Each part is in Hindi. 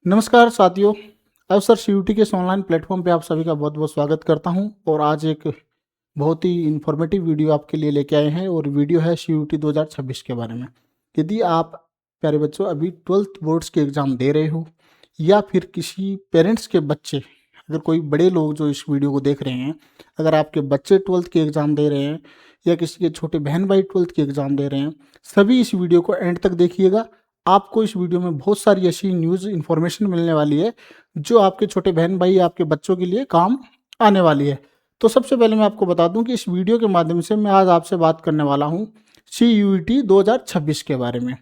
नमस्कार साथियों। अवसर सीयूटी के इस ऑनलाइन प्लेटफॉर्म पे आप सभी का बहुत बहुत स्वागत करता हूं और आज एक बहुत ही इन्फॉर्मेटिव वीडियो आपके लिए लेके आए हैं और वीडियो है सीयूटी 2026 के बारे में। यदि आप प्यारे बच्चों अभी 12th बोर्ड्स के एग्ज़ाम दे रहे हो या फिर किसी पेरेंट्स के बच्चे, अगर कोई बड़े लोग जो इस वीडियो को देख रहे हैं, अगर आपके बच्चे 12th के एग्ज़ाम दे रहे हैं या किसी के छोटे बहन भाई 12th के एग्ज़ाम दे रहे हैं, सभी इस वीडियो को एंड तक देखिएगा। आपको इस वीडियो में बहुत सारी ऐसी न्यूज़ इन्फॉर्मेशन मिलने वाली है जो आपके छोटे बहन भाई आपके बच्चों के लिए काम आने वाली है। तो सबसे पहले मैं आपको बता दूं कि इस वीडियो के माध्यम से मैं आज आपसे बात करने वाला हूं CUET 2026 के बारे में।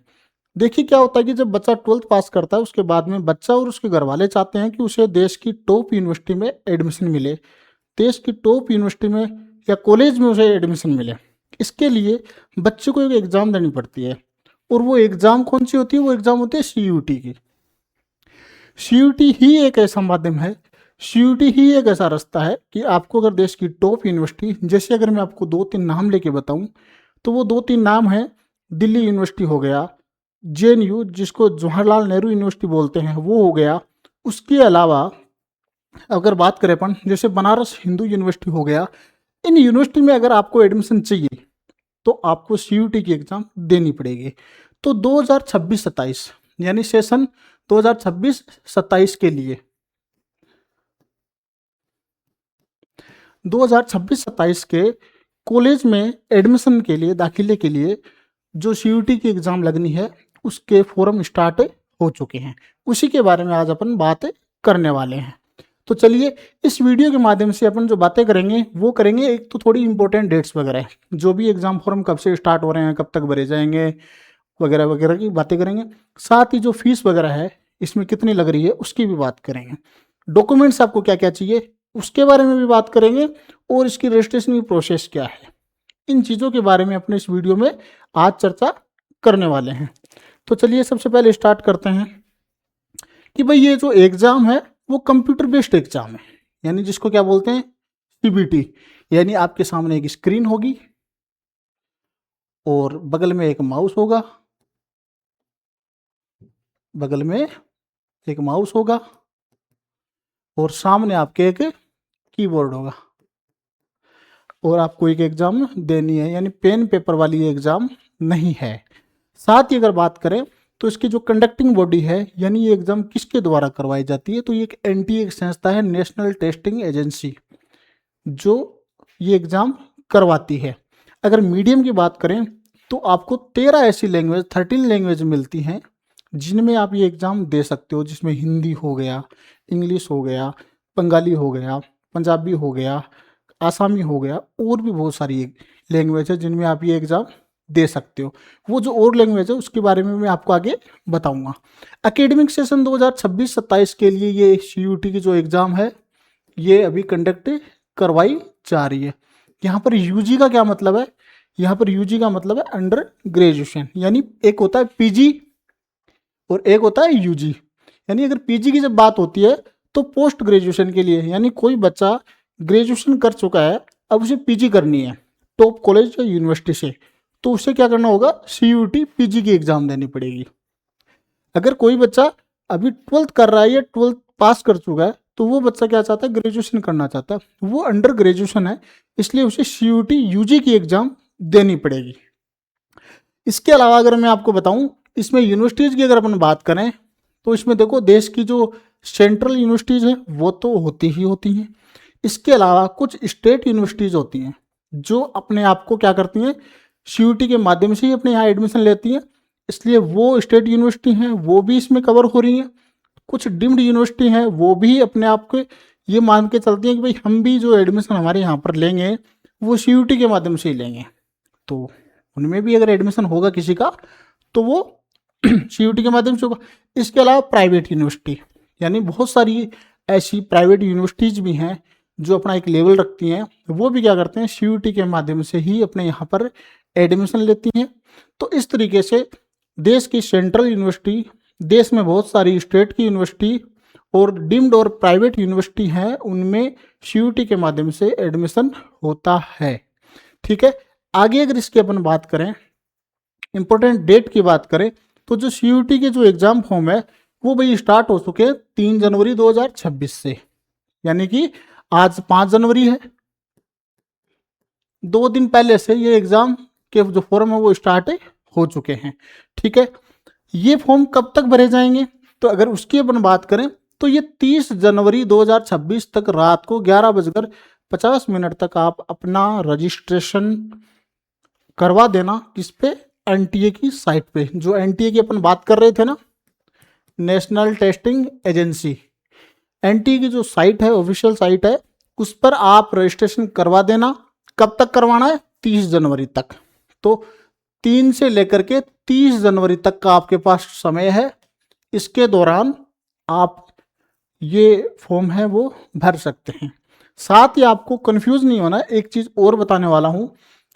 देखिए क्या होता है कि जब बच्चा 12th पास करता है उसके बाद में बच्चा और उसके घर वाले चाहते हैं कि उसे देश की टॉप यूनिवर्सिटी में एडमिशन मिले, देश की टॉप यूनिवर्सिटी में या कॉलेज में उसे एडमिशन मिले। इसके लिए बच्चे को एक एग्ज़ाम देनी पड़ती है और वो एग्ज़ाम कौन सी होती है? वो एग्ज़ाम होती है CUET की। CUET ही एक ऐसा माध्यम है, CUET ही एक ऐसा रास्ता है कि आपको अगर देश की टॉप यूनिवर्सिटी, जैसे अगर मैं आपको 2-3 नाम लेके बताऊं तो वो 2-3 नाम हैं। दिल्ली यूनिवर्सिटी हो गया, JNU जिसको जवाहरलाल नेहरू यूनिवर्सिटी बोलते हैं वो हो गया। उसके अलावा अगर बात करें अपन, जैसे बनारस हिंदू यूनिवर्सिटी हो गया। इन यूनिवर्सिटी में अगर आपको एडमिशन चाहिए तो आपको CUET की एग्ज़ाम देनी पड़ेगी। तो 2026-27 यानी सेशन 2026-27 के लिए 2026-27 के कॉलेज में एडमिशन के लिए, दाखिले के लिए जो CUET की एग्ज़ाम लगनी है उसके फॉर्म स्टार्ट हो चुके हैं। उसी के बारे में आज अपन बात करने वाले हैं। तो चलिए इस वीडियो के माध्यम से अपन जो बातें करेंगे वो करेंगे, एक तो थोड़ी इंपॉर्टेंट डेट्स वगैरह जो भी एग्ज़ाम फॉर्म कब से स्टार्ट हो रहे हैं, कब तक भरे जाएंगे वगैरह वगैरह की बातें करेंगे। साथ ही जो फीस वगैरह है इसमें कितनी लग रही है उसकी भी बात करेंगे। डॉक्यूमेंट्स आपको क्या क्या चाहिए उसके बारे में भी बात करेंगे और इसकी रजिस्ट्रेशन की प्रोसेस क्या है। इन चीज़ों के बारे में अपने इस वीडियो में आज चर्चा करने वाले हैं। तो चलिए सबसे पहले स्टार्ट करते हैं कि भाई ये जो एग्ज़ाम है वो कंप्यूटर बेस्ड एग्ज़ाम है, यानी जिसको क्या बोलते हैं CBT। यानी आपके सामने एक स्क्रीन होगी और बगल में एक माउस होगा, बगल में एक माउस होगा और सामने आपके एक कीबोर्ड होगा और आपको एक एग्ज़ाम देनी है, यानी पेन पेपर वाली एग्ज़ाम नहीं है। साथ ही अगर बात करें तो इसकी जो कंडक्टिंग बॉडी है, यानी ये एग्ज़ाम किसके द्वारा करवाई जाती है, तो ये एक NTA की संस्था है, नेशनल टेस्टिंग एजेंसी, जो ये एग्ज़ाम करवाती है। अगर मीडियम की बात करें तो आपको 13 ऐसी लैंग्वेज, 13 लैंग्वेज मिलती हैं जिनमें आप ये एग्ज़ाम दे सकते हो, जिसमें हिंदी हो गया, इंग्लिश हो गया, बंगाली हो गया, पंजाबी हो गया, आसामी हो गया, और भी बहुत सारी लैंग्वेज है जिनमें आप ये एग्ज़ाम दे सकते हो। वो जो और लैंग्वेज है उसके बारे में मैं आपको आगे बताऊंगा। एकेडमिक सेशन 2026-27 के लिए ये CUET की जो एग्ज़ाम है ये अभी कंडक्ट करवाई जा रही है। यहाँ पर UG का क्या मतलब है? यहाँ पर UG का मतलब है अंडर ग्रेजुएशन, यानी एक होता है PG और एक होता है UG। यानी अगर PG की जब बात होती है तो पोस्ट ग्रेजुएशन के लिए, यानी कोई बच्चा ग्रेजुएशन कर चुका है अब उसे PG करनी है टॉप कॉलेज या यूनिवर्सिटी से, तो उसे क्या करना होगा? CUET PG की एग्ज़ाम देनी पड़ेगी। अगर कोई बच्चा अभी 12th कर रहा है या 12th पास कर चुका है तो वो बच्चा क्या चाहता है? ग्रेजुएशन करना चाहता है, वो अंडर ग्रेजुएशन है, इसलिए उसे CUET UG की एग्ज़ाम देनी पड़ेगी। इसके अलावा अगर मैं आपको बताऊं, इसमें यूनिवर्सिटीज़ की अगर अपन बात करें तो इसमें देखो देश की जो सेंट्रल यूनिवर्सिटीज़ हैं वो तो होती ही होती हैं। इसके अलावा कुछ स्टेट यूनिवर्सिटीज़ होती हैं जो अपने आप को क्या करती हैं? CUET के माध्यम से ही अपने यहाँ एडमिशन लेती हैं, इसलिए वो स्टेट यूनिवर्सिटी हैं वो भी इसमें कवर हो रही हैं। कुछ डिम्ड यूनिवर्सिटी हैं वो भी अपने आप को ये मान के चलती हैं कि भाई हम भी जो एडमिशन हमारे यहाँ पर लेंगे वो CUET के माध्यम से ही लेंगे, तो उनमें भी अगर एडमिशन होगा किसी का तो वो CUET के माध्यम से होगा। इसके अलावा प्राइवेट यूनिवर्सिटी, यानी बहुत सारी ऐसी प्राइवेट यूनिवर्सिटीज़ भी हैं जो अपना एक लेवल रखती हैं, वो भी क्या करते हैं? CUET के माध्यम से ही अपने यहाँ पर एडमिशन लेती हैं। तो इस तरीके से देश की सेंट्रल यूनिवर्सिटी, देश में बहुत सारी स्टेट की यूनिवर्सिटी और डिम्ड और प्राइवेट यूनिवर्सिटी हैं, उनमें CUET के माध्यम से एडमिशन होता है। ठीक है, आगे अगर इसकी अपन बात करें, इंपॉर्टेंट डेट की बात करें, तो जो CUET के जो एग्ज़ाम फॉर्म है वो भाई स्टार्ट हो चुके हैं 3 जनवरी 2026 से, यानी कि आज 5 जनवरी है, 2 दिन पहले से ये एग्जाम के जो फॉर्म है वो स्टार्ट हो चुके हैं। ठीक है, ये फॉर्म कब तक भरे जाएंगे, तो अगर उसकी अपन बात करें तो ये 30 जनवरी 2026 तक रात को 11:50 तक आप अपना रजिस्ट्रेशन करवा देना। किस पे, एनटीए की साइट पे। जो एनटीए की अपन बात कर रहे थे ना, नेशनल टेस्टिंग एजेंसी, एनटीए की जो साइट है, ऑफिशियल साइट है, उस पर आप रजिस्ट्रेशन करवा देना। कब तक करवाना है, 30 जनवरी तक। तो 3 से लेकर के 30 जनवरी तक का आपके पास समय है। इसके दौरान आप ये फॉर्म है वो भर सकते हैं। साथ ही आपको कंफ्यूज नहीं होना, एक चीज और बताने वाला हूं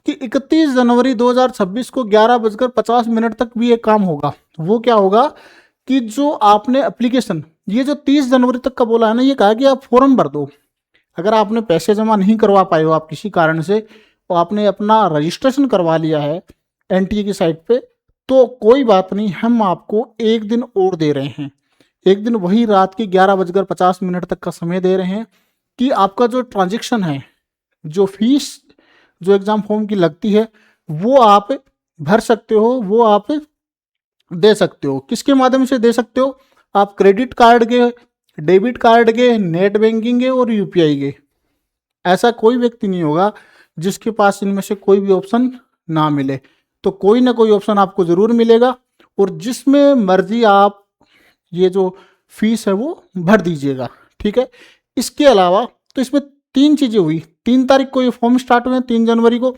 कि 31 जनवरी 2026 को 11:50 तक भी एक काम होगा। वो क्या होगा कि जो आपने एप्लीकेशन, ये जो 30 जनवरी तक का बोला है ना, ये कहा कि आप फॉर्म भर दो। अगर आपने पैसे जमा नहीं करवा पाए हो आप किसी कारण से, तो आपने अपना रजिस्ट्रेशन करवा लिया है एनटीए की साइट पे, तो कोई बात नहीं, हम आपको एक दिन और दे रहे हैं। एक दिन वही रात के 11:50 तक का समय दे रहे हैं कि आपका जो ट्रांजेक्शन है, जो फीस जो एग्जाम फॉर्म की लगती है, वो आप भर सकते हो, वो आप दे सकते हो। किसके माध्यम से दे सकते हो, आप क्रेडिट कार्ड के, डेबिट कार्ड के, नेट बैंकिंग के और यूपीआई के। ऐसा कोई व्यक्ति नहीं होगा जिसके पास इनमें से कोई भी ऑप्शन ना मिले, तो कोई ना कोई ऑप्शन आपको जरूर मिलेगा, और जिसमें मर्जी आप ये जो फीस है वो भर दीजिएगा। ठीक है, इसके अलावा तो इसमें 3 चीजें हुई। 3 तारीख को ये फॉर्म स्टार्ट हुए हैं, 3 जनवरी को।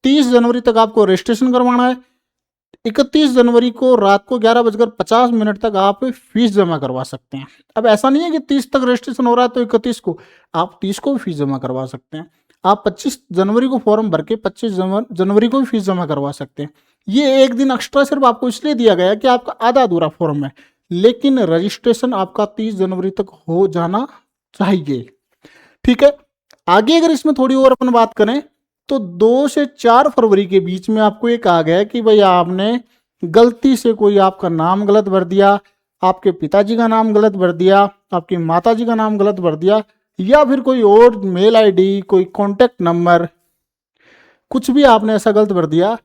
30 जनवरी तक आपको रजिस्ट्रेशन करवाना है। 31 जनवरी को रात को 11:50 तक आप फीस जमा करवा सकते हैं। अब ऐसा नहीं है कि 30 तक रजिस्ट्रेशन हो रहा है तो 31 को, आप 30 को भी फीस जमा करवा सकते हैं। आप 25 जनवरी को फॉर्म भर के 25 जनवरी को भी फीस जमा करवा सकते हैं। ये एक दिन एक्स्ट्रा सिर्फ आपको इसलिए दिया गया है कि आपका आधा अधूरा फॉर्म है, लेकिन रजिस्ट्रेशन आपका 30 जनवरी तक हो जाना चाहिए। ठीक है, आगे अगर इसमें थोड़ी और अपन बात करें तो 2 से 4 फरवरी के बीच में आपको ये कहा गया है कि भाई आपने गलती से कोई आपका नाम गलत भर दिया, आपके पिताजी का नाम गलत भर दिया, आपकी माताजी का नाम गलत भर दिया, या फिर कोई और मेल आईडी, कोई कॉन्टेक्ट नंबर, कुछ भी आपने ऐसा गलत भर दिया,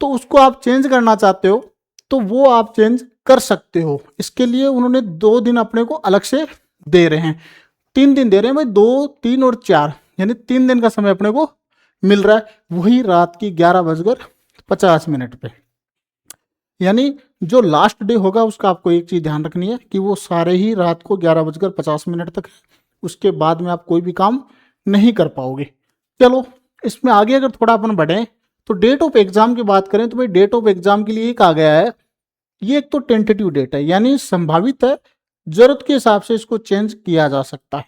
तो उसको आप चेंज करना चाहते हो तो वो आप चेंज कर सकते हो। इसके लिए उन्होंने 2 दिन अपने को अलग से दे रहे हैं। 3 दिन दे रहे हैं भाई, 2, 3 और 4, यानी 3 दिन का समय अपने को मिल रहा है, वही रात की 11:50 पे। यानी जो लास्ट डे होगा उसका आपको एक चीज ध्यान रखनी है कि वो सारे ही रात को 11:50 तक है। उसके बाद में आप कोई भी काम नहीं कर पाओगे। चलो इसमें आगे अगर थोड़ा अपन बढ़े तो डेट ऑफ एग्जाम की बात करें तो भाई डेट ऑफ एग्जाम के लिए कहा गया है, ये एक तो टेंटेटिव डेट है, यानी संभावित है, जरूरत के हिसाब से इसको चेंज किया जा सकता है।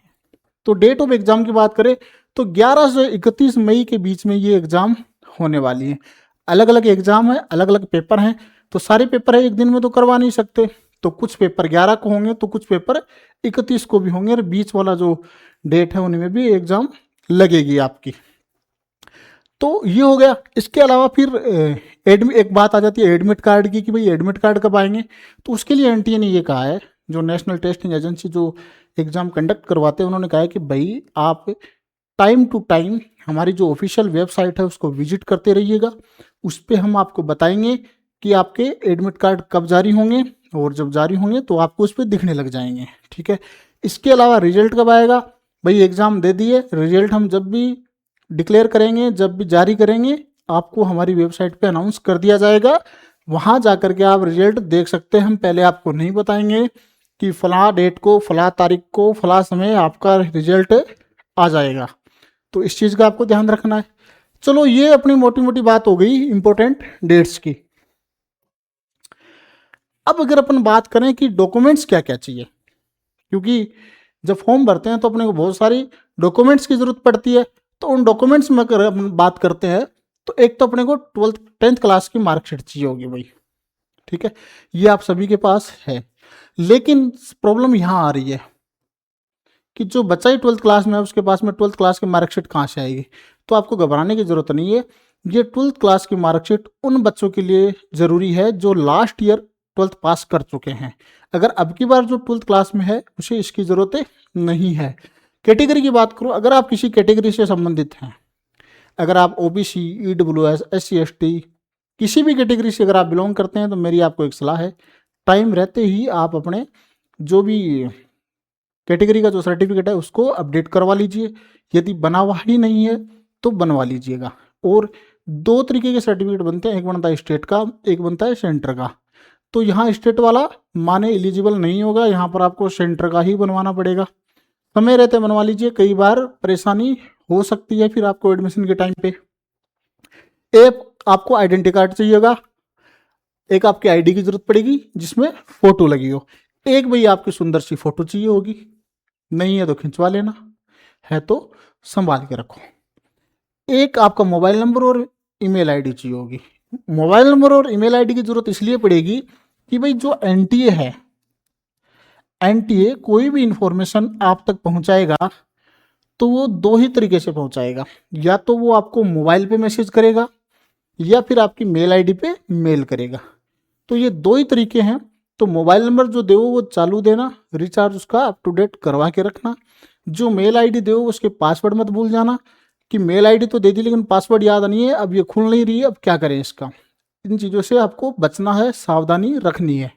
तो डेट ऑफ एग्जाम की बात करें तो 11 से 31 मई के बीच में ये एग्जाम होने वाली है। अलग अलग एग्जाम है, अलग अलग पेपर हैं, तो सारे पेपर है एक दिन में तो करवा नहीं सकते, तो कुछ पेपर 11 को होंगे तो कुछ पेपर 31 को भी होंगे, और बीच वाला जो डेट है उनमें भी एग्जाम लगेगी आपकी। तो ये हो गया। इसके अलावा फिर एक बात आ जाती है एडमिट कार्ड की कि भाई एडमिट कार्ड कब आएंगे, तो उसके लिए एनटीए ने ये कहा है, जो नेशनल टेस्टिंग एजेंसी जो एग्जाम कंडक्ट करवाते हैं, उन्होंने कहा है कि भाई आप टाइम टू टाइम हमारी जो ऑफिशियल वेबसाइट है उसको विजिट करते रहिएगा। उस पर हम आपको बताएंगे कि आपके एडमिट कार्ड कब जारी होंगे, और जब जारी होंगे तो आपको उस पर दिखने लग जाएंगे। ठीक है, इसके अलावा रिजल्ट कब आएगा, भाई एग्ज़ाम दे दिए, रिजल्ट हम जब भी डिक्लेयर करेंगे, जब भी जारी करेंगे, आपको हमारी वेबसाइट पे अनाउंस कर दिया जाएगा। वहाँ जा कर के आप रिजल्ट देख सकते हैं। हम पहले आपको नहीं बताएंगे कि फला डेट को, फला तारीख को, फला समय आपका रिजल्ट आ जाएगा। तो इस चीज़ का आपको ध्यान रखना है। चलो ये अपनी मोटी मोटी बात हो गई इंपॉर्टेंट डेट्स की। अब अगर अपन बात करें कि डॉक्यूमेंट्स क्या क्या चाहिए, क्योंकि जब फॉर्म भरते हैं तो अपने को बहुत सारी डॉक्यूमेंट्स की जरूरत पड़ती है। तो उन डॉक्यूमेंट्स में अगर अपन बात करते हैं तो एक तो अपने को 10th क्लास की मार्कशीट चाहिए होगी भाई। ठीक है, ये आप सभी के पास है, लेकिन प्रॉब्लम यहाँ आ रही है कि जो बच्चा ही 12th क्लास में है उसके पास में 12th क्लास की मार्कशीट कहाँ से आएगी। तो आपको घबराने की जरूरत नहीं है। ये 12th क्लास की मार्कशीट उन बच्चों के लिए ज़रूरी है जो लास्ट ईयर ट्वेल्थ पास कर चुके हैं। अगर अब की बार जो ट्वेल्थ क्लास में है उसे इसकी ज़रूरत नहीं है। कैटेगरी की बात करूँ, अगर आप किसी कैटेगरी से संबंधित हैं, अगर आप ओबीसी, ईडब्ल्यूएस, SC ST किसी भी कैटेगरी से अगर आप बिलोंग करते हैं तो मेरी आपको एक सलाह है, टाइम रहते ही आप अपने जो भी कैटेगरी का जो सर्टिफिकेट है उसको अपडेट करवा लीजिए। यदि बना हुआ ही नहीं है तो बनवा लीजिएगा। और दो तरीके के सर्टिफिकेट बनते हैं, एक बनता है स्टेट का, एक बनता है सेंटर का। तो यहाँ स्टेट वाला माने एलिजिबल नहीं होगा, यहाँ पर आपको सेंटर का ही बनवाना पड़ेगा। समय रहते बनवा लीजिए, कई बार परेशानी हो सकती है फिर आपको एडमिशन के टाइम पे। एक आपको आइडेंटिटी कार्ड चाहिएगा, एक आपकी आईडी की जरूरत पड़ेगी जिसमें फोटो लगी हो, एक भाई आपकी सुंदर सी फोटो चाहिए होगी, नहीं है तो खिंचवा लेना, है तो संभाल के रखो। एक आपका मोबाइल नंबर और ईमेल आईडी चाहिए होगी। मोबाइल नंबर और ईमेल आईडी की जरूरत इसलिए पड़ेगी कि भाई जो एनटीए है, एनटीए कोई भी इंफॉर्मेशन आप तक पहुंचाएगा तो वो दो ही तरीके से पहुंचाएगा, या तो वो आपको मोबाइल पे मैसेज करेगा या फिर आपकी मेल आईडी पे मेल करेगा। तो ये दो ही तरीके हैं। तो मोबाइल नंबर जो दे वो चालू देना, रिचार्ज उसका अप टू डेट करवा के रखना। जो मेल आईडी दे उसके पासवर्ड मत भूल जाना कि मेल आईडी तो दे दी लेकिन पासवर्ड याद नहीं है, अब ये खुल नहीं रही है, अब क्या करें इसका। इन चीज़ों से आपको बचना है, सावधानी रखनी है।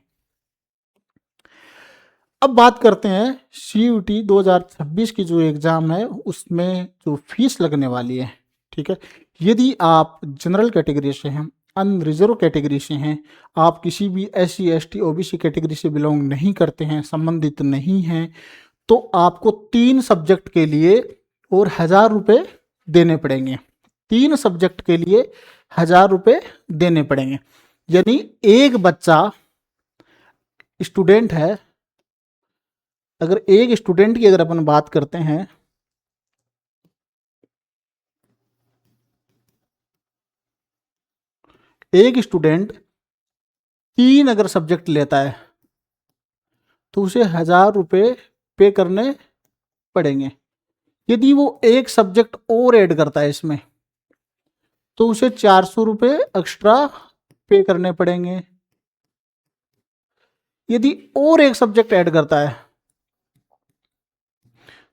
अब बात करते हैं CUT 2026 की जो एग्ज़ाम है उसमें जो फीस लगने वाली है। ठीक है, यदि आप जनरल कैटेगरी से हैं, अनरिजर्व कैटेगरी से हैं, आप किसी भी SC ST OBC कैटेगरी से बिलोंग नहीं करते हैं, संबंधित नहीं हैं, तो आपको 3 सब्जेक्ट के लिए और 1000 रुपये देने पड़ेंगे। 3 सब्जेक्ट के लिए 1000 रुपये देने पड़ेंगे। यानी एक बच्चा स्टूडेंट है, अगर एक स्टूडेंट की अगर अपन बात करते हैं, एक स्टूडेंट 3 अगर सब्जेक्ट लेता है तो उसे 1000 रुपये पे करने पड़ेंगे। यदि वो एक सब्जेक्ट और ऐड करता है इसमें तो उसे 400 रुपये एक्स्ट्रा पे करने पड़ेंगे। यदि और एक सब्जेक्ट ऐड करता है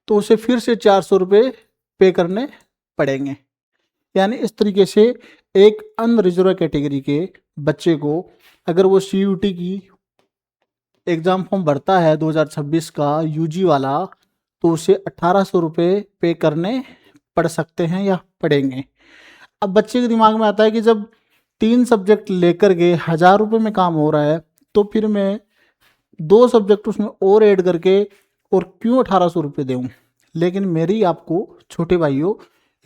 तो उसे फिर से 400 रुपये पे करने पड़ेंगे। यानी इस तरीके से एक अनरिजर्व कैटेगरी के बच्चे को अगर वो CUT की एग्ज़ाम फॉर्म भरता है 2026 का UG वाला, तो उसे 1800 रुपये पे करने पड़ सकते हैं या पड़ेंगे। अब बच्चे के दिमाग में आता है कि जब 3 सब्जेक्ट लेकर के 1000 रुपये में काम हो रहा है तो फिर मैं 2 सब्जेक्ट उसमें और ऐड करके और क्यों 1800 रुपये दूँ। लेकिन मेरी आपको छोटे भाइयों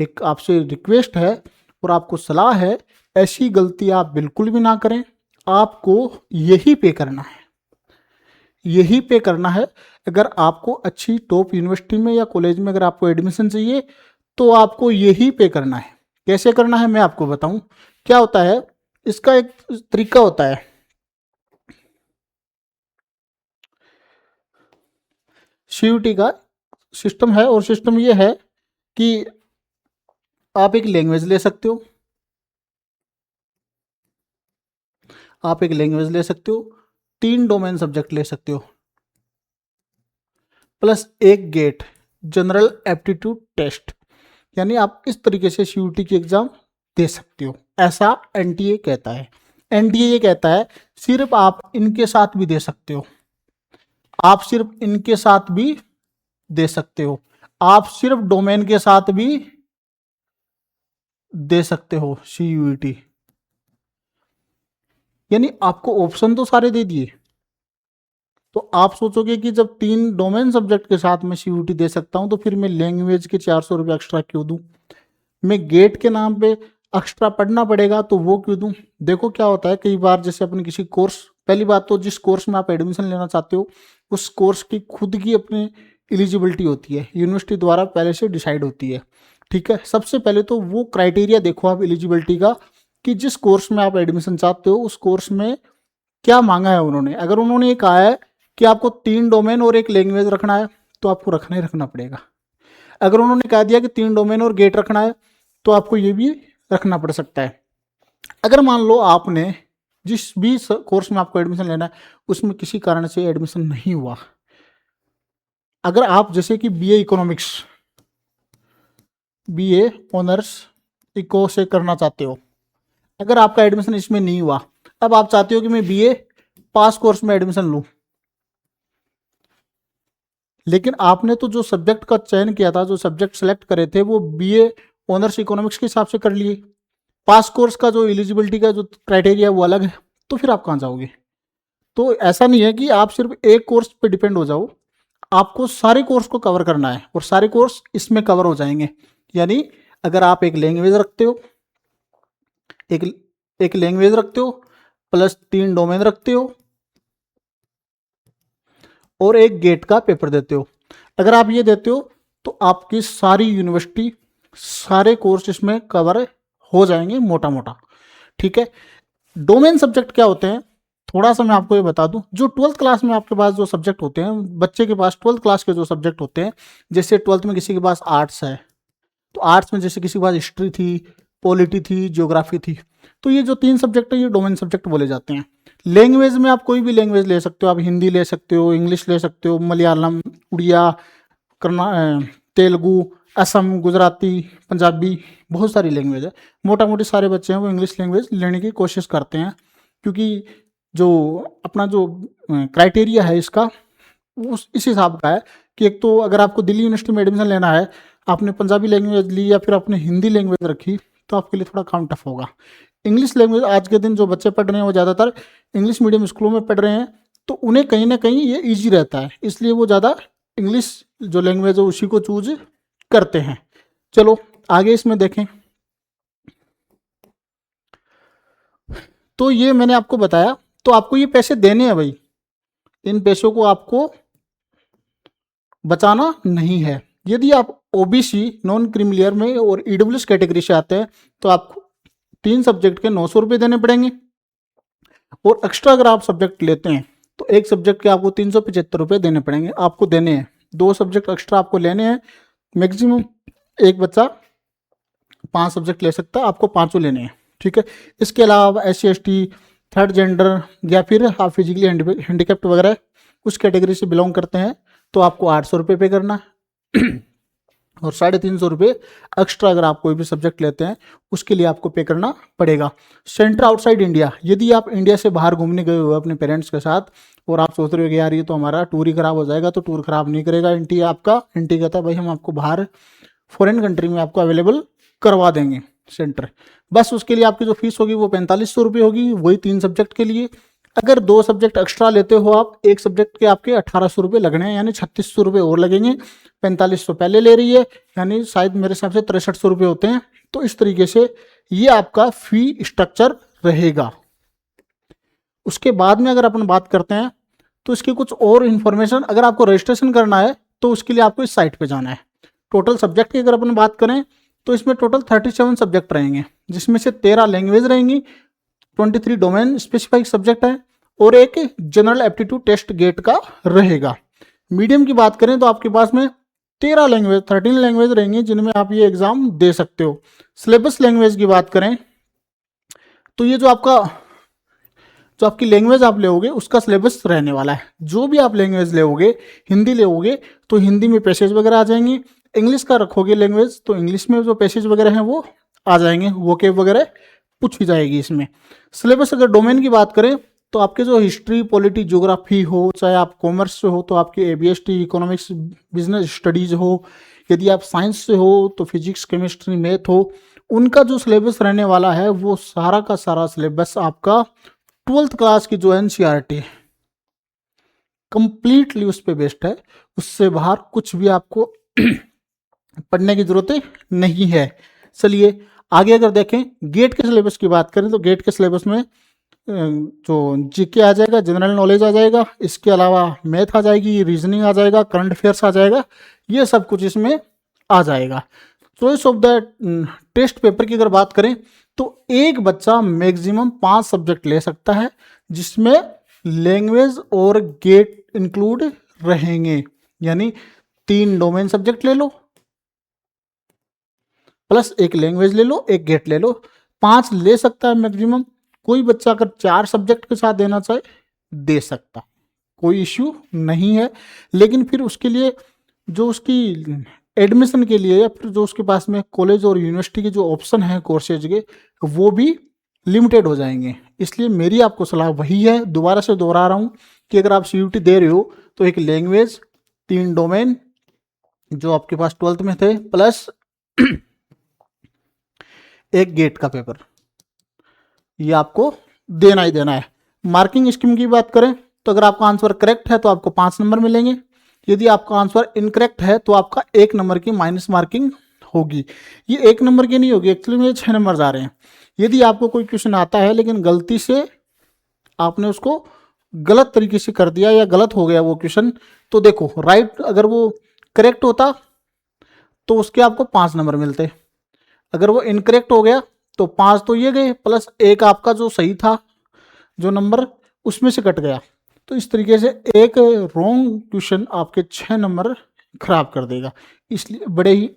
एक आपसे रिक्वेस्ट है और आपको सलाह है, ऐसी गलती आप बिल्कुल भी ना करें। आपको यही पे करना है, यही पे करना है। अगर आपको अच्छी टॉप यूनिवर्सिटी में या कॉलेज में अगर आपको एडमिशन चाहिए तो आपको यही पे करना है। कैसे करना है मैं आपको बताऊं। क्या होता है, इसका एक तरीका होता है। CUT का सिस्टम है और सिस्टम ये है कि आप एक लैंग्वेज ले सकते हो, आप एक लैंग्वेज ले सकते हो, 3 डोमेन सब्जेक्ट ले सकते हो, प्लस एक गेट जनरल एप्टीट्यूड टेस्ट। यानी आप इस तरीके से CUT की एग्जाम दे सकते हो, ऐसा NTA कहता है। NTA ये कहता है सिर्फ आप इनके साथ भी दे सकते हो, आप सिर्फ इनके साथ भी दे सकते हो, आप सिर्फ डोमेन के साथ भी दे सकते हो CUT। यानी आपको ऑप्शन तो सारे दे दिए। तो आप सोचोगे कि जब 3 डोमेन सब्जेक्ट के साथ मैं CUT दे सकता हूं तो फिर मैं लैंग्वेज के 400 रुपये एक्स्ट्रा क्यों दूं, मैं गेट के नाम पे एक्स्ट्रा पढ़ना पड़ेगा तो वो क्यों दूं। देखो क्या होता है, कई बार जैसे अपन किसी कोर्स, पहली बात तो जिस कोर्स में आप एडमिशन लेना चाहते हो उस कोर्स की खुद की अपनी एलिजिबिलिटी होती है, यूनिवर्सिटी द्वारा पहले से डिसाइड होती है। ठीक है, सबसे पहले तो वो क्राइटेरिया देखो आप एलिजिबिलिटी का कि जिस कोर्स में आप एडमिशन चाहते हो उस कोर्स में क्या मांगा है उन्होंने। अगर उन्होंने ये कहा है कि आपको 3 डोमेन और एक लैंग्वेज रखना है तो आपको रखना ही रखना पड़ेगा। अगर उन्होंने कह दिया कि 3 डोमेन और गेट रखना है तो आपको ये भी रखना पड़ सकता है। अगर मान लो आपने जिस भी कोर्स में आपको एडमिशन लेना है उसमें किसी कारण से एडमिशन नहीं हुआ, अगर आप जैसे कि BA economics, BA honours eco से करना चाहते हो, अगर आपका एडमिशन इसमें नहीं हुआ, अब आप चाहते हो कि मैं बीए पास कोर्स में एडमिशन लूं, लेकिन आपने तो जो सब्जेक्ट का चयन किया था, जो सब्जेक्ट सेलेक्ट करे थे, वो बीए ऑनर्स इकोनॉमिक्स के हिसाब से कर लिए, पास कोर्स का जो एलिजिबिलिटी का जो क्राइटेरिया वो अलग है, तो फिर आप कहाँ जाओगे? तो ऐसा नहीं है कि आप सिर्फ एक कोर्स पे डिपेंड हो जाओ, आपको सारे कोर्स को कवर करना है और सारे कोर्स इसमें कवर हो जाएंगे। यानी अगर आप एक लैंग्वेज रखते हो, एक लैंग्वेज रखते हो प्लस 3 डोमेन रखते हो और एक गेट का पेपर देते हो, अगर आप ये देते हो तो आपकी सारी यूनिवर्सिटी, सारे कोर्स इसमें कवर हो जाएंगे मोटा मोटा। ठीक है, डोमेन सब्जेक्ट क्या होते हैं थोड़ा सा मैं आपको ये बता दूं। जो 12th क्लास में आपके पास जो सब्जेक्ट होते हैं, बच्चे के पास 12th क्लास के जो सब्जेक्ट होते हैं, जैसे 12th में किसी के पास आर्ट्स है तो आर्ट्स में जैसे किसी के पास हिस्ट्री थी, पॉलिटी थी, ज्योग्राफी थी, तो ये जो 3 सब्जेक्ट है ये डोमेन सब्जेक्ट बोले जाते हैं। लैंग्वेज में आप कोई भी लैंग्वेज ले सकते हो, आप हिंदी ले सकते हो, इंग्लिश ले सकते हो, मलयालम, उड़िया, तेलुगु, असम, गुजराती, पंजाबी, बहुत सारी लैंग्वेज है। मोटा मोटी सारे बच्चे हैं वो इंग्लिश लैंग्वेज लेने की कोशिश करते हैं, क्योंकि जो अपना जो क्राइटेरिया है इसका उस इस हिसाब का है कि एक तो अगर आपको दिल्ली यूनिवर्सिटी में एडमिशन लेना है, आपने पंजाबी लैंग्वेज ली या फिर आपने हिंदी लैंग्वेज रखी, तो आपके लिए थोड़ा काम टफ होगा। इंग्लिश लैंग्वेज आज के दिन जो बच्चे पढ़ रहे हैं वो ज़्यादातर इंग्लिश मीडियम स्कूलों में पढ़ रहे हैं, तो उन्हें कहीं ना कहीं ये ईजी रहता है, इसलिए वो ज़्यादा इंग्लिश जो लैंग्वेज है उसी को चूज करते हैं। चलो आगे इसमें देखें, तो ये मैंने आपको बताया, तो आपको ये पैसे देने हैं भाई, इन पैसों को आपको बचाना नहीं है। यदि आप ओबीसी, नॉन क्रीमिलियर में और ईडब्ल्यूएस कैटेगरी से आते हैं तो आपको 3 सब्जेक्ट के 900 रुपये देने पड़ेंगे, और एक्स्ट्रा अगर आप सब्जेक्ट लेते हैं तो एक सब्जेक्ट के आपको 375 रुपये देने पड़ेंगे, आपको देने हैं। 2 सब्जेक्ट एक्स्ट्रा आपको लेने हैं, मैक्सिमम एक बच्चा 5 सब्जेक्ट ले सकता है, आपको 5 लेने हैं। ठीक है, इसके अलावा SC ST, थर्ड जेंडर या फिर आप फिजिकली हैंडीकैप्ड वगैरह उस कैटेगरी से बिलोंग करते हैं तो आपको 800 रुपये पे करना है और 350 रुपये एक्स्ट्रा अगर आप कोई भी सब्जेक्ट लेते हैं उसके लिए आपको पे करना पड़ेगा। सेंटर आउटसाइड इंडिया, यदि आप इंडिया से बाहर घूमने गए हुए अपने पेरेंट्स के साथ और आप सोच रहे हो कि यार ये तो हमारा टूर ही खराब हो जाएगा, तो टूर खराब नहीं करेगा एनटी आपका। एनटी कहता है भाई हम आपको बाहर फॉरेन कंट्री में आपको अवेलेबल करवा देंगे सेंटर, बस उसके लिए आपकी जो फीस होगी वो 4500 रुपये होगी, वही 3 सब्जेक्ट के लिए। अगर 2 सब्जेक्ट एक्स्ट्रा लेते हो आप, एक सब्जेक्ट के आपके 1800 रुपये लगने हैं, यानी 3600 रुपये और लगेंगे। 4500 पहले ले रही है, यानी शायद मेरे हिसाब से 6300 रुपये होते हैं। तो इस तरीके से ये आपका फी स्ट्रक्चर रहेगा। उसके बाद में अगर अपन बात करते हैं तो इसकी कुछ और इन्फॉर्मेशन, अगर आपको रजिस्ट्रेशन करना है तो उसके लिए आपको इस साइट पे जाना है। टोटल सब्जेक्ट की अगर अपन बात करें तो इसमें टोटल 37 सब्जेक्ट रहेंगे, जिसमें से 13 लैंग्वेज रहेंगी, 23 डोमेन स्पेसिफिक सब्जेक्ट है और एक जनरल एप्टीट्यूड टेस्ट गेट का रहेगा। मीडियम की बात करें तो आपके पास में 13 लैंग्वेज रहेंगी जिनमें आप ये एग्जाम दे सकते हो। सिलेबस लैंग्वेज की बात करें तो ये जो आपकी लैंग्वेज आप लेोगे उसका सिलेबस रहने वाला है। जो भी आप लैंग्वेज लेोगे, हिंदी लेोगे तो हिंदी में पैसेज वगैरह आ जाएंगी, इंग्लिश का रखोगे लैंग्वेज तो इंग्लिश में जो पैसेज वगैरह हैं वो आ जाएंगे, वोकेब वगैरह पूछी जाएगी इसमें। सिलेबस अगर डोमेन की बात करें तो आपके जो हिस्ट्री, पॉलिटी, ज्योग्राफी हो, चाहे आप कॉमर्स से हो तो आपके ABST, इकोनॉमिक्स, बिजनेस स्टडीज हो, यदि आप साइंस से हो तो फिजिक्स, केमिस्ट्री, मैथ हो, उनका जो सिलेबस रहने वाला है वो सारा का सारा सिलेबस आपका 12th क्लास की जो NCERT कंप्लीटली उस पर बेस्ड है। उससे बाहर कुछ भी आपको पढ़ने की जरूरत नहीं है। चलिए आगे अगर देखें गेट के सिलेबस की बात करें तो गेट के सिलेबस में जो जीके आ जाएगा, जनरल नॉलेज आ जाएगा, इसके अलावा मैथ आ जाएगी, रीजनिंग आ जाएगा, करंट अफेयर्स आ जाएगा, ये सब कुछ इसमें आ जाएगा। Choice of the test paper की अगर बात करें तो एक बच्चा मैक्सिमम 5 सब्जेक्ट ले सकता है, जिसमें लैंग्वेज और गेट इंक्लूड रहेंगे। यानी 3 डोमेन सब्जेक्ट ले लो प्लस एक लैंग्वेज ले लो, एक गेट ले लो, 5 ले सकता है मैक्सिमम। कोई बच्चा अगर 4 सब्जेक्ट के साथ देना चाहे दे सकता है, कोई इश्यू नहीं है। लेकिन फिर उसके लिए जो उसकी एडमिशन के लिए या फिर जो उसके पास में कॉलेज और यूनिवर्सिटी के जो ऑप्शन हैं कोर्सेज के, वो भी लिमिटेड हो जाएंगे। इसलिए मेरी आपको सलाह वही है, दोबारा से दोहरा रहा हूँ, कि अगर आप CUT दे रहे हो तो एक लैंग्वेज, 3 डोमेन जो आपके पास 12th में थे, प्लस एक गेट का पेपर, ये आपको देना ही देना है। मार्किंग स्कीम की बात करें तो अगर आपका आंसर करेक्ट है तो आपको 5 नंबर मिलेंगे, यदि आपका आंसर इनकरेक्ट है तो आपका 1 नंबर की माइनस मार्किंग होगी। ये 1 नंबर की नहीं होगी, एक्चुअली में 6 नंबर आ रहे हैं। यदि आपको कोई क्वेश्चन आता है लेकिन गलती से आपने उसको गलत तरीके से कर दिया या गलत हो गया वो क्वेश्चन, तो देखो राइट अगर वो करेक्ट होता तो उसके आपको 5 नंबर मिलते, अगर वो इनकरेक्ट हो गया तो 5 तो ये गए, प्लस 1 आपका जो सही था जो नंबर उसमें से कट गया। तो इस तरीके से एक रॉन्ग क्वेश्चन आपके 6 नंबर खराब कर देगा। इसलिए बड़े ही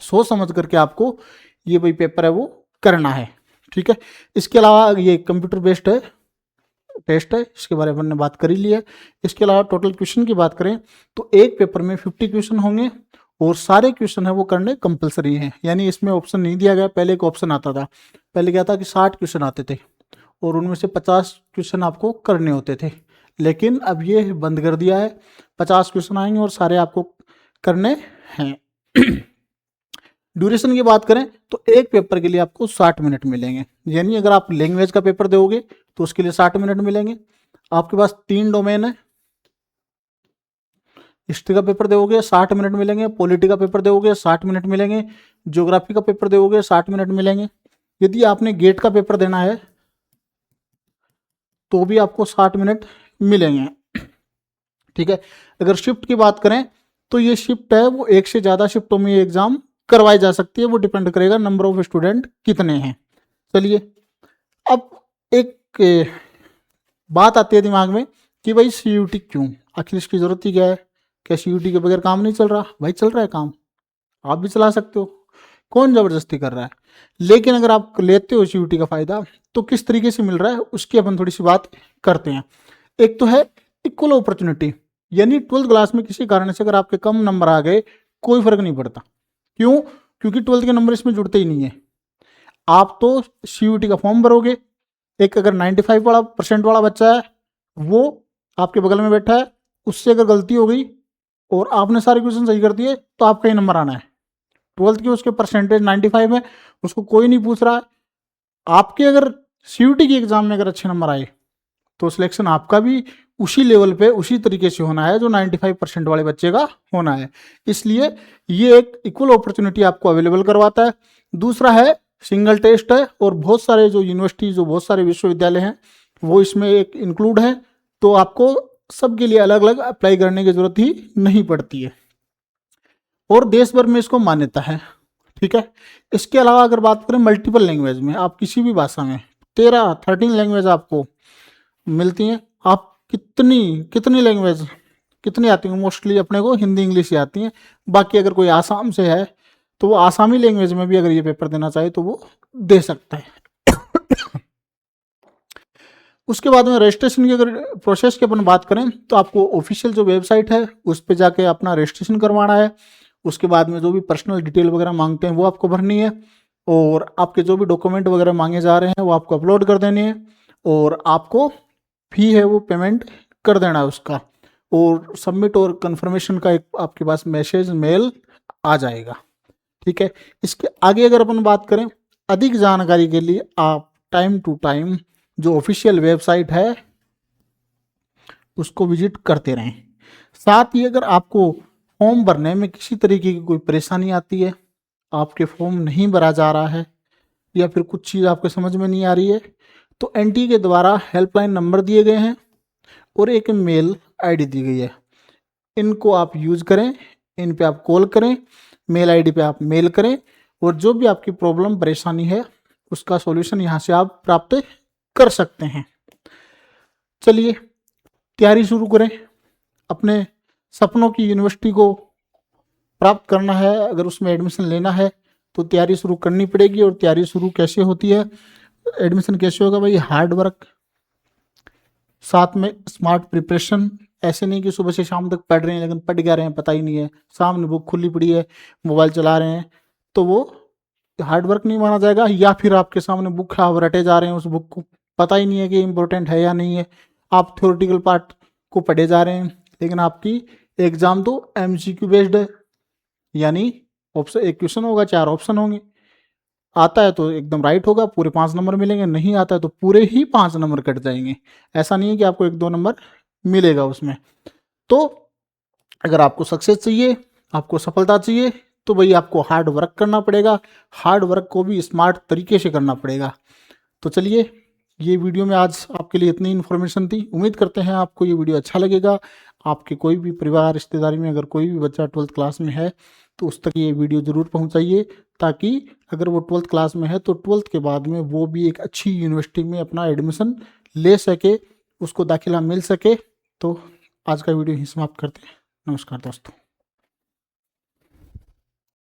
सोच समझ करके आपको ये भाई पेपर है वो करना है, ठीक है। इसके अलावा ये कंप्यूटर बेस्ड है, टेस्ट है, इसके बारे में हमने बात कर ही ली है। इसके अलावा टोटल क्वेश्चन की बात करें तो एक पेपर में 50 क्वेश्चन होंगे और सारे क्वेश्चन है वो करने कंपलसरी हैं, यानी इसमें ऑप्शन नहीं दिया गया। पहले एक ऑप्शन आता था, पहले क्या था कि 60 क्वेश्चन आते थे और उनमें से 50 क्वेश्चन आपको करने होते थे, लेकिन अब ये बंद कर दिया है। 50 क्वेश्चन आएंगे और सारे आपको करने हैं। ड्यूरेशन की बात करें तो एक पेपर के लिए आपको 60 मिनट मिलेंगे, यानी अगर आप लैंग्वेज का पेपर दोगे तो उसके लिए 60 मिनट मिलेंगे। आपके पास 3 डोमेन है, हिस्ट्री का पेपर दोगे 60 मिनट मिलेंगे, पॉलिटी का पेपर दोगे 60 मिनट मिलेंगे, ज्योग्राफी का पेपर दोगे 60 मिनट मिलेंगे। यदि आपने गेट का पेपर देना है तो भी आपको 60 मिनट मिलेंगे, ठीक है। अगर शिफ्ट की बात करें तो ये शिफ्ट है वो एक से ज़्यादा शिफ्टों में एग्जाम करवाई जा सकती है, वो डिपेंड करेगा नंबर ऑफ स्टूडेंट कितने हैं। चलिए अब एक बात आती है दिमाग में कि भाई CUT क्यों, आखिर इसकी जरूरत ही क्या है? क्या CUT के बगैर काम नहीं चल रहा? भाई चल रहा है काम, आप भी चला सकते हो, कौन जबरदस्ती कर रहा है। लेकिन अगर आप लेते हो CUT का फायदा तो किस तरीके से मिल रहा है उसकी अपन थोड़ी सी बात करते हैं। एक तो है इक्वल अपॉर्चुनिटी, यानी 12th क्लास में किसी कारण से अगर आपके कम नंबर आ गए कोई फर्क नहीं पड़ता। क्यों? क्योंकि 12th के नंबर इसमें जुड़ते ही नहीं है। आप तो CUT का फॉर्म भरोगे, एक अगर 95% वाला बच्चा है वो आपके बगल में बैठा है, उससे अगर गलती हो गई और आपने सारे क्वेश्चन सही कर दिए तो आपका ही नंबर आना है। 12th के उसके परसेंटेज 95 है, उसको कोई नहीं पूछ रहा है। आपके अगर CUT की एग्जाम में अगर अच्छे नंबर आए तो सिलेक्शन आपका भी उसी लेवल पे उसी तरीके से होना है जो 95% वाले बच्चे का होना है। इसलिए ये एक इक्वल अपॉर्चुनिटी आपको अवेलेबल करवाता है। दूसरा है सिंगल टेस्ट है, और बहुत सारे जो यूनिवर्सिटी जो बहुत सारे विश्वविद्यालय हैं वो इसमें एक इंक्लूड है, तो आपको सबके लिए अलग अलग अप्लाई करने की जरूरत ही नहीं पड़ती है, और देश भर में इसको मान्यता है, ठीक है। इसके अलावा अगर बात करें मल्टीपल लैंग्वेज में, आप किसी भी भाषा में 13 लैंग्वेज आपको मिलती हैं। आप कितनी लैंग्वेज कितनी आती हैं? मोस्टली अपने को हिंदी इंग्लिश ही आती हैं। बाकी अगर कोई आसाम से है तो वो आसामी लैंग्वेज में भी अगर ये पेपर देना चाहे तो वो दे सकता है। उसके बाद में रजिस्ट्रेशन की अगर प्रोसेस की अपन बात करें तो आपको ऑफिशियल जो वेबसाइट है उस पर जाके अपना रजिस्ट्रेशन करवाना है। उसके बाद में जो भी पर्सनल डिटेल वगैरह मांगते हैं वो आपको भरनी है, और आपके जो भी डॉक्यूमेंट वगैरह मांगे जा रहे हैं वो आपको अपलोड कर देने हैं, और आपको फी है वो पेमेंट कर देना है उसका, और सबमिट और कंफर्मेशन का एक आपके पास मैसेज मेल आ जाएगा, ठीक है। इसके आगे अगर अपन बात करें अधिक जानकारी के लिए आप टाइम टू टाइम जो ऑफिशियल वेबसाइट है उसको विजिट करते रहें। साथ ही अगर आपको फॉर्म भरने में किसी तरीके की कोई परेशानी आती है, आपके फॉर्म नहीं भरा जा रहा है या फिर कुछ चीज़ आपके समझ में नहीं आ रही है, तो NTA के द्वारा हेल्पलाइन नंबर दिए गए हैं और एक मेल ID दी गई है। इनको आप यूज करें, इन पे आप कॉल करें, मेल ID पे आप मेल करें, और जो भी आपकी प्रॉब्लम परेशानी है उसका सॉल्यूशन यहाँ से आप प्राप्त कर सकते हैं। चलिए तैयारी शुरू करें, अपने सपनों की यूनिवर्सिटी को प्राप्त करना है, अगर उसमें एडमिशन लेना है तो तैयारी शुरू करनी पड़ेगी। और तैयारी शुरू कैसे होती है एडमिशन कैसे होगा भाई? हार्ड वर्क, साथ में स्मार्ट प्रिपरेशन। ऐसे नहीं कि सुबह से शाम तक पढ़ रहे हैं लेकिन पढ़ क्या रहे हैं पता ही नहीं है, सामने बुक खुली पड़ी है, मोबाइल चला रहे हैं, तो वो हार्ड वर्क नहीं माना जाएगा। या फिर आपके सामने बुक है, आप रटे जा रहे हैं उस बुक को, पता ही नहीं है कि इम्पोर्टेंट है या नहीं है, आप थ्योरेटिकल पार्ट को पढ़े जा रहे हैं, लेकिन आपकी एग्जाम तो एमसीक्यू बेस्ड है, यानी ऑप्शन, एक क्वेश्चन होगा 4 ऑप्शन होंगे, आता है तो एकदम राइट होगा, पूरे 5 नंबर मिलेंगे, नहीं आता है तो पूरे ही 5 नंबर कट जाएंगे। ऐसा नहीं है कि आपको 1-2 नंबर मिलेगा उसमें। तो अगर आपको सक्सेस चाहिए, आपको सफलता चाहिए, तो भाई आपको हार्ड वर्क करना पड़ेगा, हार्ड वर्क को भी स्मार्ट तरीके से करना पड़ेगा। तो चलिए, ये वीडियो में आज आपके लिए इतनी इन्फॉर्मेशन थी। उम्मीद करते हैं आपको ये वीडियो अच्छा लगेगा। आपके कोई भी परिवार रिश्तेदारी में अगर कोई भी बच्चा 12th क्लास में है तो उस तक ये वीडियो ज़रूर पहुंचाइए, ताकि अगर वो 12th क्लास में है तो 12th के बाद में वो भी एक अच्छी यूनिवर्सिटी में अपना एडमिशन ले सके, उसको दाखिला मिल सके। तो आज का वीडियो ही समाप्त करते हैं। नमस्कार दोस्तों।